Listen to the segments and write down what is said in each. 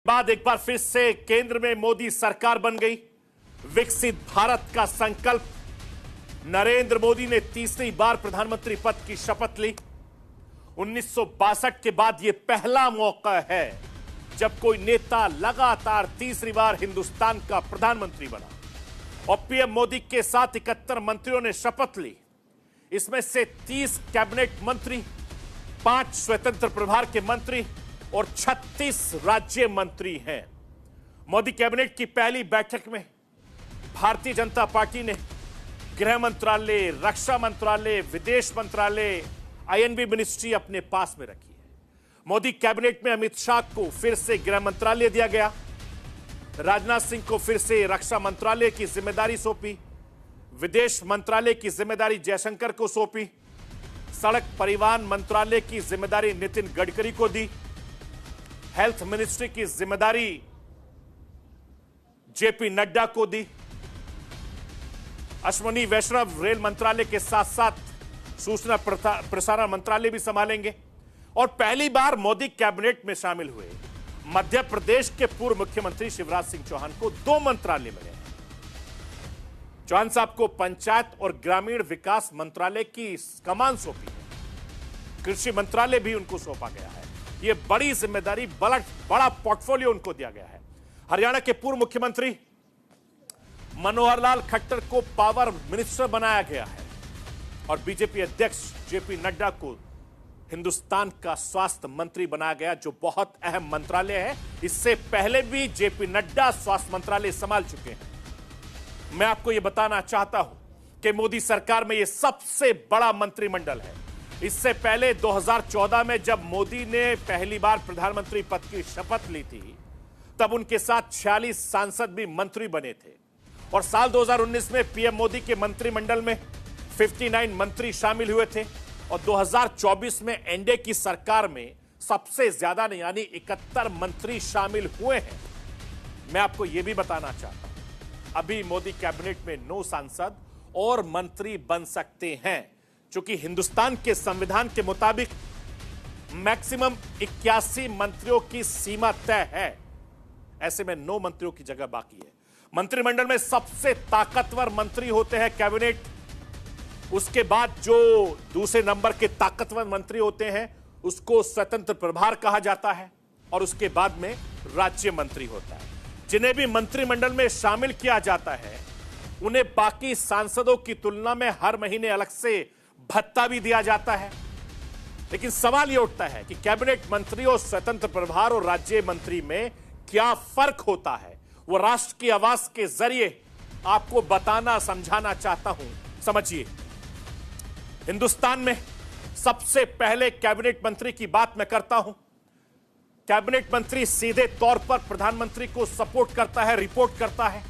बाद एक बार फिर से केंद्र में मोदी सरकार बन गई। विकसित भारत का संकल्प। नरेंद्र मोदी ने तीसरी बार प्रधानमंत्री पद की शपथ ली। 1962 के बाद यह पहला मौका है जब कोई नेता लगातार तीसरी बार हिंदुस्तान का प्रधानमंत्री बना। और पीएम मोदी के साथ 71 मंत्रियों ने शपथ ली। इसमें से 30 कैबिनेट मंत्री, 5 स्वतंत्र प्रभार के मंत्री और 36 राज्य मंत्री हैं। मोदी कैबिनेट की पहली बैठक में भारतीय जनता पार्टी ने गृह मंत्रालय, रक्षा मंत्रालय, विदेश मंत्रालय, आईएनबी मिनिस्ट्री अपने पास में रखी है। मोदी कैबिनेट में अमित शाह को फिर से गृह मंत्रालय दिया गया, राजनाथ सिंह को फिर से रक्षा मंत्रालय की जिम्मेदारी सौंपी, विदेश मंत्रालय की जिम्मेदारी जयशंकर को सौंपी, सड़क परिवहन मंत्रालय की जिम्मेदारी नितिन गडकरी को दी, हेल्थ मिनिस्ट्री की जिम्मेदारी जेपी नड्डा को दी, अश्विनी वैष्णव रेल मंत्रालय के साथ साथ सूचना प्रसारण मंत्रालय भी संभालेंगे। और पहली बार मोदी कैबिनेट में शामिल हुए मध्य प्रदेश के पूर्व मुख्यमंत्री शिवराज सिंह चौहान को 2 मंत्रालय मिले हैं। चौहान साहब को पंचायत और ग्रामीण विकास मंत्रालय की कमान सौंपी है। कृषि मंत्रालय भी उनको सौंपा गया है। यह बड़ी जिम्मेदारी, बड़ा पोर्टफोलियो उनको दिया गया है। हरियाणा के पूर्व मुख्यमंत्री मनोहर लाल खट्टर को पावर मिनिस्टर बनाया गया है और बीजेपी अध्यक्ष जेपी नड्डा को हिंदुस्तान का स्वास्थ्य मंत्री बनाया गया, जो बहुत अहम मंत्रालय है। इससे पहले भी जेपी नड्डा स्वास्थ्य मंत्रालय संभाल चुके हैं। मैं आपको यह बताना चाहता हूं कि मोदी सरकार में यह सबसे बड़ा मंत्रिमंडल है। इससे पहले 2014 में जब मोदी ने पहली बार प्रधानमंत्री पद की शपथ ली थी, तब उनके साथ 46 सांसद भी मंत्री बने थे। और साल 2019 में पीएम मोदी के मंत्रिमंडल में 59 मंत्री शामिल हुए थे और 2024 में एनडीए की सरकार में सबसे ज्यादा नहीं, यानी 71 मंत्री शामिल हुए हैं। मैं आपको यह भी बताना चाहता हूं, अभी मोदी कैबिनेट में 9 सांसद और मंत्री बन सकते हैं, क्योंकि हिंदुस्तान के संविधान के मुताबिक मैक्सिमम 81 मंत्रियों की सीमा तय है। ऐसे में 9 मंत्रियों की जगह बाकी है। मंत्रिमंडल में सबसे ताकतवर मंत्री होते हैं कैबिनेट। उसके बाद जो दूसरे नंबर के ताकतवर मंत्री होते हैं उसको स्वतंत्र प्रभार कहा जाता है और उसके बाद में राज्य मंत्री होता है। जिन्हें भी मंत्रिमंडल में शामिल किया जाता है उन्हें बाकी सांसदों की तुलना में हर महीने अलग से भत्ता भी दिया जाता है। लेकिन सवाल यह उठता है कि कैबिनेट मंत्री और स्वतंत्र प्रभार और राज्य मंत्री में क्या फर्क होता है। वो राष्ट्र की आवाज के जरिए आपको बताना, समझाना चाहता हूं। समझिए, हिंदुस्तान में सबसे पहले कैबिनेट मंत्री की बात मैं करता हूं। कैबिनेट मंत्री सीधे तौर पर प्रधानमंत्री को सपोर्ट करता है, रिपोर्ट करता है।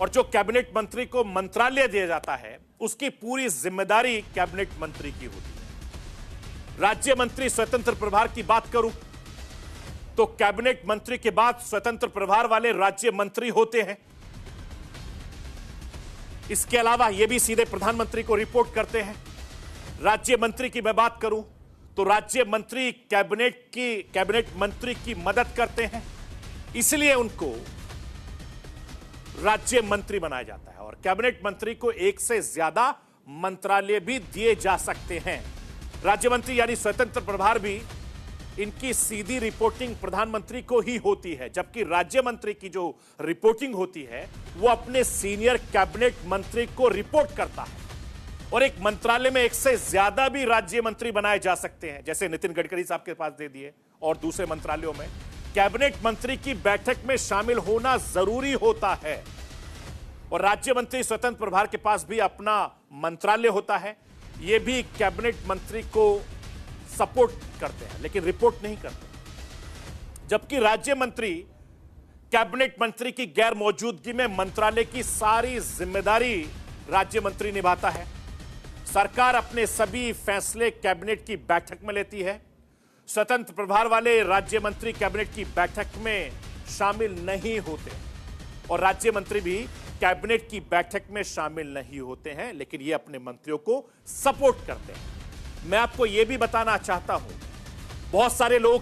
और जो कैबिनेट मंत्री को मंत्रालय दिया जाता है उसकी पूरी जिम्मेदारी कैबिनेट मंत्री की होती है। राज्य मंत्री स्वतंत्र प्रभार की बात करूं तो कैबिनेट मंत्री के बाद स्वतंत्र प्रभार वाले राज्य मंत्री होते हैं। इसके अलावा यह भी सीधे प्रधानमंत्री को रिपोर्ट करते हैं। राज्य मंत्री की मैं बात करूं तो राज्य मंत्री कैबिनेट मंत्री की मदद करते हैं, इसलिए उनको राज्य मंत्री बनाया जाता है। और कैबिनेट मंत्री को एक से ज्यादा मंत्रालय भी दिए जा सकते हैं। राज्य मंत्री यानी स्वतंत्र प्रभार भी, इनकी सीधी रिपोर्टिंग प्रधानमंत्री को ही होती है, जबकि राज्य मंत्री की जो रिपोर्टिंग होती है वो अपने सीनियर कैबिनेट मंत्री को रिपोर्ट करता है। और एक मंत्रालय में एक से ज्यादा भी राज्य मंत्री बनाए जा सकते हैं, जैसे नितिन गडकरी साहब के पास दे दिए। और दूसरे मंत्रालयों में कैबिनेट मंत्री की बैठक में शामिल होना जरूरी होता है। और राज्य मंत्री स्वतंत्र प्रभार के पास भी अपना मंत्रालय होता है। यह भी कैबिनेट मंत्री को सपोर्ट करते हैं लेकिन रिपोर्ट नहीं करते। जबकि राज्य मंत्री कैबिनेट मंत्री की गैर मौजूदगी में मंत्रालय की सारी जिम्मेदारी राज्य मंत्री निभाता है। सरकार अपने सभी फैसले कैबिनेट की बैठक में लेती है। स्वतंत्र प्रभार वाले राज्य मंत्री कैबिनेट की बैठक में शामिल नहीं होते और राज्य मंत्री भी कैबिनेट की बैठक में शामिल नहीं होते हैं, लेकिन ये अपने मंत्रियों को सपोर्ट करते हैं। मैं आपको यह भी बताना चाहता हूं, बहुत सारे लोग